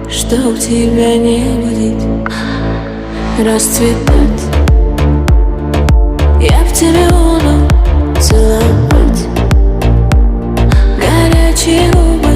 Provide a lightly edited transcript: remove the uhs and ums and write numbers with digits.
чтоб тебя не будет расцветать. Я в тебе буду целовать горячие губы.